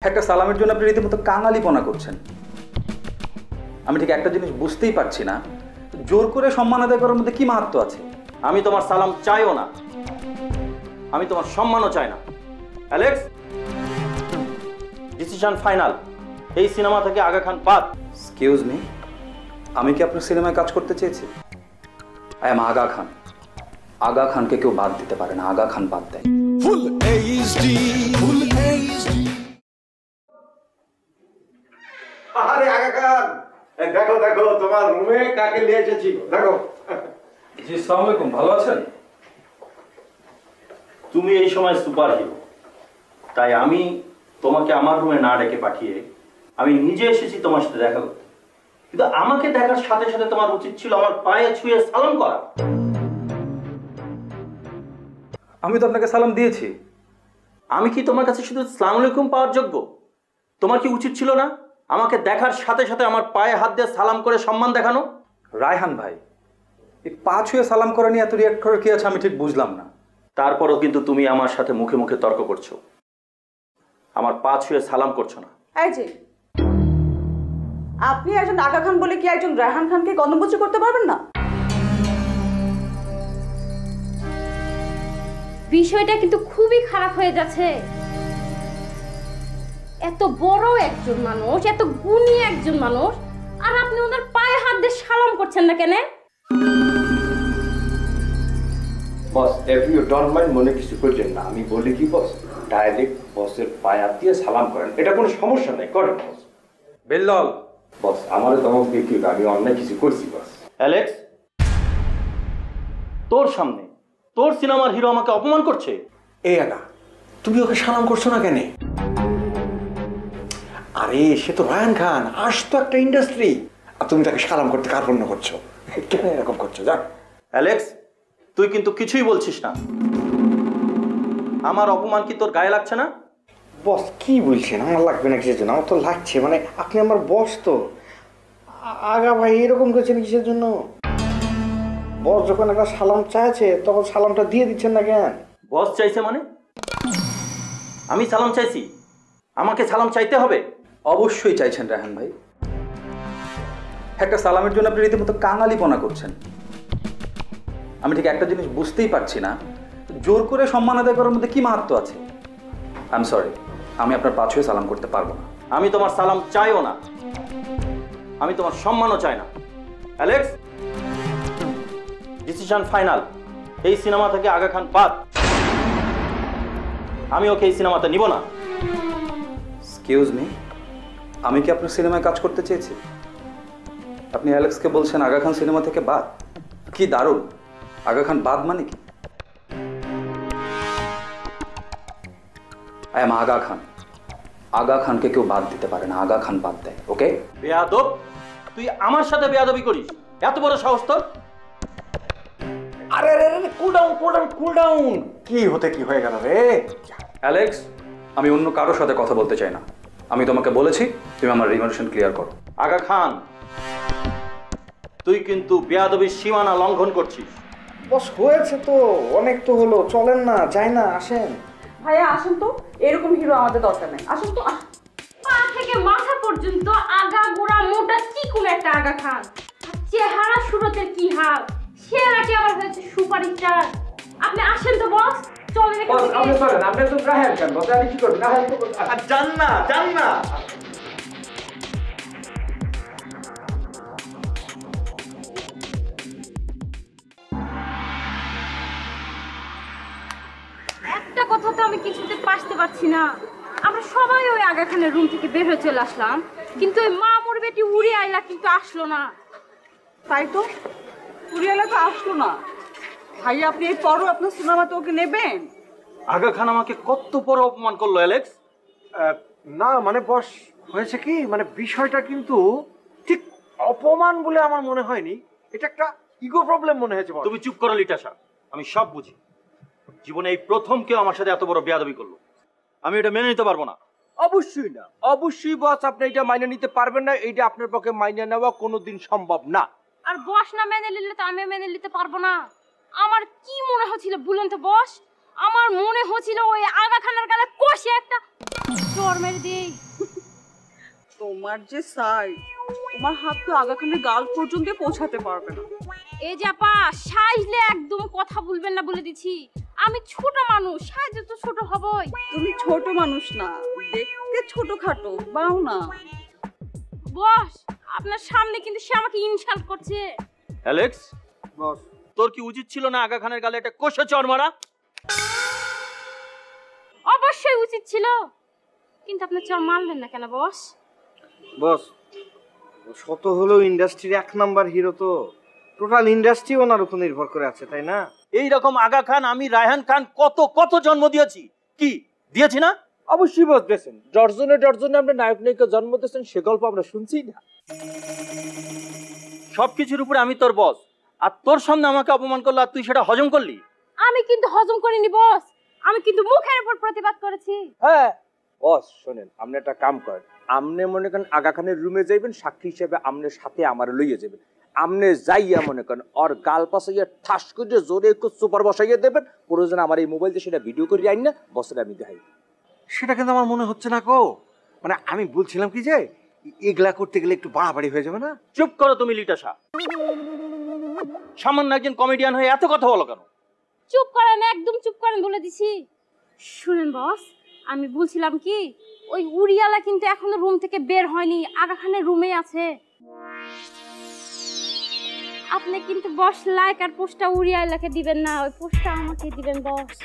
একটা সালামের জন্য আপনি রীতিমতো কাঙালিপনা করছেন। আমি ঠিক একটা জিনিস বুঝতেই পারছি না, জোর করে সম্মান আদায় করার মধ্যে কি মাহাত্ম্য আছে? আমি তোমার সালাম চাইও না, আমি তোমার সম্মানও চাই না। Alex, decision final. এই সিনেমা থেকে আগা খান বাদ। এক্সকিউজ মি, আমি কি আপনার সিনেমায় কাজ করতে চেয়েছি? I am Aga Khan. আগা খানকে কেউ বাদ দিতে পারে না, আগা খান বাদ দেয়। Full HD, full HD. আরে আগা খান, দেখো দেখো তোমার রুমে কাকে নিয়ে এসেছি, দেখো। জি, আসসালামু আলাইকুম, ভালো আছেন? তুমি এই সময় সুপার হিরো, তাই আমি তোমাকে আমার রুমে না ডেকে পাঠিয়ে আমি নিজে এসেছি তোমার সাথে দেখা করতে। কিন্তু আমাকে দেখার সাথে সাথে তোমার উচিত ছিল আমার পায়ে ছুঁয়ে সালাম করা। আমি তো আপনাকে সালাম দিয়েছি। আমি কি তোমার কাছে শুধু আসসালামু আলাইকুম পাওয়ার যোগ্য? তোমার কি উচিত ছিল না আমাকে দেখার সাথে সাথে আমার পায়ে হাত দিয়ে সালাম করে সম্মান দেখানো? রায়হান ভাই, এই পা ছুঁয়ে সালাম করা নিয়ে এত রিয়াক্ট করার কি আছে আমি ঠিক বুঝলাম না। তারপরও কিন্তু তুমি আমার সাথে মুখে মুখে তর্ক করছো, আমার পা ছুঁয়ে সালাম করছো না। এই যে আপনি একজন আগা খান বলে কি একজন রায়হান খানকে গণবুঝি করতে পারবেন না? বিষয়টা কিন্তু খুবই খারাপ হয়ে যাচ্ছে। এত বড় একজন মানুষ, এত গুণী একজন মানুষ, আর আপনি ওনার পায়ে হাত দিয়ে সালাম করছেন না কেন? বস, ইফ ইউ ডোন্ট মাইন্ড, মনে কিছু করছেন না, আমি বলি কি বস, ডাইরেক্ট বসের পায়ে হাত দিয়ে সালাম করেন, এটা কোনো সমস্যা নেই, করেন বস। বেল্লল বস, আমারও তোমাকে কি আমি অন্যায় কিছু করছি বস? অ্যালেক্স, তোর সামনে তোর সিনেমার হিরো আমাকে অপমান করছে। এই আগা, তুমি ওকে সালাম করছো না কেন? আরে সে তো রায়হান খান, আসতো একটা ইন্ডাস্ট্রি, আর তুমি তাকে সালাম করতে কার্পণ্য করছো, কেন এরকম করছো? যাক। অ্যালেক্স, তুই কিন্তু কিছুই বলছিস না। আমার অপমান কি তোর গায়ে লাগছে না? বস কি বলছেন? আমার লাগবে না কিসের জন্য? আমার তো লাগছে, মানে আপনি আমার বস তো। আগা ভাই এরকম করছেন কিসের জন্য? বস যখন একটা সালাম চাইছে তখন সালামটা দিয়ে দিচ্ছেন না কেন? বস চাইছে মানে? আমি সালাম চাইছি, আমাকে সালাম চাইতে হবে? অবশ্যই চাইছেন রায়হান ভাই। একটা সালামের জন্য আপনি রীতিমতো কাঙালিপনা করছেন। আমি ঠিক একটা জিনিস বুঝতেই পারছি না, জোর করে সম্মান আদায় করার মধ্যে কি মাহাত্ম্য আছে? আই এম সরি, আমি আপনার পা ছুঁয়ে সালাম করতে পারবো না। আমি তোমার সালাম চাইও না, আমি তোমার সম্মানও চাই না। Alex, decision final. এই সিনেমা থেকে আগা খান বাদ। আমি ওকে এই সিনেমাতে নিব না। এক্সকিউজ মি, আমি কি আপনার সিনেমায় কাজ করতে চেয়েছি? আপনি অ্যালেক্সকে বলছেন আগা খান সিনেমা থেকে বাদ? কি দারুণ! আগা খান বাদ মানে কি? I am Aga Khan. আগা খানকে কেউ বাদ দিতে পারে না, আগা খান বাদ দেয়। ওকে? বেয়াদব, তুই আমার সাথে বেয়াদবি করিস? এত বড় সাহস তোর? আরে আরে আরে, cool down cool down cool down. কি হতে কি হয়ে গেল রে? অ্যালেক্স, আমি অন্য কারোর সাথে কথা বলতে চাই না। আমি তোমাকে বলেছি তুমি আমার রিমার্শন ক্লিয়ার করো। আগা খান, তুই কিন্তু বেয়াদবির সীমানা লঙ্ঘন করছিস। বস হয়েছে তো, অনেক তো হলো, চলেন না, যাই না, আসেন। ভাইয়া আসুন তো, এরকম হিরো আমাদের দরকার নাই। আসুন তো। পা থেকে মাথা পর্যন্ত আগা গোড়া মোটা চিকুন একটা আগা খান। চেহারা সুরতের কি হাল, সে নাকি আবার হয়েছে সুপারস্টার। আপনি আসেন তো বস, চলেন এখান থেকে। আপনি চলেন, আপনি তো রাহেন কেন বস? আমি কি করব? রাহেন তো জান না, জান না। একটা কথা তো আমি কিছুতে পারতে পারছি না। আমরা সবাই ওই আগা খানের রুম থেকে বের হয়ে চলে আসলাম, কিন্তু ওই মামুর বেটি উড়ে আইলা কিন্তু আসলো না। তাই তো, পুরিয়ালা তো আসলো না। ভাইয়া আপনি এই পরও আপনার সিনেমাতে ওকে নেবেন? আগা খান আমাকে কত বড় অপমান করলো অ্যালেক্স। না মানে বস, হয়েছে কি, মানে বিষয়টা কিন্তু ঠিক অপমান বলে আমার মনে হয়নি, এটা একটা ইগো প্রবলেম মনে হয়েছে। তুমি চুপ করো লিটাসা, আমি সব বুঝি। জীবনে এই প্রথম কেউ আমার সাথে এত বড় বেয়াদবি করলো, আমি এটা মেনে নিতে পারবো না। অবশ্যই না, অবশ্যই বস, আপনি এটা মাইনে নিতে পারবেন না। এইটা আপনার পক্ষে মাইনে নেওয়া কোনোদিন সম্ভব না। আর বস না মেনে নিলে তো আমি মেনে নিতে পারবো না। আমার কি মনে হচ্ছিল বলুন তো বস? আমার মনে হচ্ছিল ওই আগা খানের গালে কষে একটা চড় মেরে দিই। তোমার যে সাইজ, তোমার হাত তো আগা খানের গাল পর্যন্ত পৌঁছাতে পারবে না। এই যে আপা, সাইজলে একদম কথা বলবেন না বলে দিছি। আমি ছোট মানুষ, সাইজে তো ছোট হবই। তুমি ছোট মানুষ না, দেখতে ছোটখাটো, বাও না। বস, আপনার সামনে কিন্তু সে আমাকে ইনসাল্ট করছে। অ্যালেক্স, বস তোর কি উচিত ছিল না আগা খানের গালে একটা কষে চড় মারা? অবশ্যই উচিত ছিল, কিন্তু আপনি চর মারলেন না কেন বস? বস শত হলেও ইন্ডাস্ট্রির 1 নাম্বার হিরো, তো টোটাল ইন্ডাস্ট্রি ওনার উপর নির্ভর করে আছে, তাই না? এই রকম আগা খান, আমি রায়হান খান কত কত জন্ম দিয়েছি, কি দিয়েছি না? অবশ্যই বস দিয়েছেন। ডর্জনে ডর্জনে আমরা নায়ক নায়িকা জন্ম দিয়েছেন, সে গল্প আমরা শুনছি না? সবকিছুর উপরে আমি তোর বস, আর তোর সামনে আমাকে অপমান করলো আর তুই সেটা হজম করলি? আমি কিন্তু হজম করিনি বস, আমি কিন্তু মুখের উপর প্রতিবাদ করেছি। হ্যাঁ বস শোনেন, আপনি একটা কাম করেন, আপনি মনে করেন আগা খানের রুমে যাইবেন, সাক্ষী হিসেবে আপনার সাথে আমার লইয়ে যাবেন। আপনি যাইয়া মনে করেন ওর গাল পাশাইয়া ঠাস করে জোরে একটু সুপার বসাইয়া দেবেন, প্রয়োজন আমার এই মোবাইল দিয়ে সেটা ভিডিও করে আইন না বসে আমি দেখাই। সেটা কিন্তু আমার মনে হচ্ছে না গো। মানে আমি বলছিলাম কি যে এগুলা করতে গেলে একটু বাড়াবাড়ি হয়ে যাবে না? চুপ করো তুমি লিটাসা, সামান্য একজন কমেডিয়ান হয়ে এত কথা বলো কেন? চুপ করেন, একদম চুপ করেন বলে দিছি। শুনেন বস, আমি বলছিলাম কি, ওই উড়িয়ালা কিন্তু এখনো রুম থেকে বের হয়নি, আগা খানের রুমে আছে। আপনি কিন্তু বস লাইক আর পোস্টটা উড়িয়ালাকে দিবেন না, ওই পোস্টটা আমাকে দিবেন বস।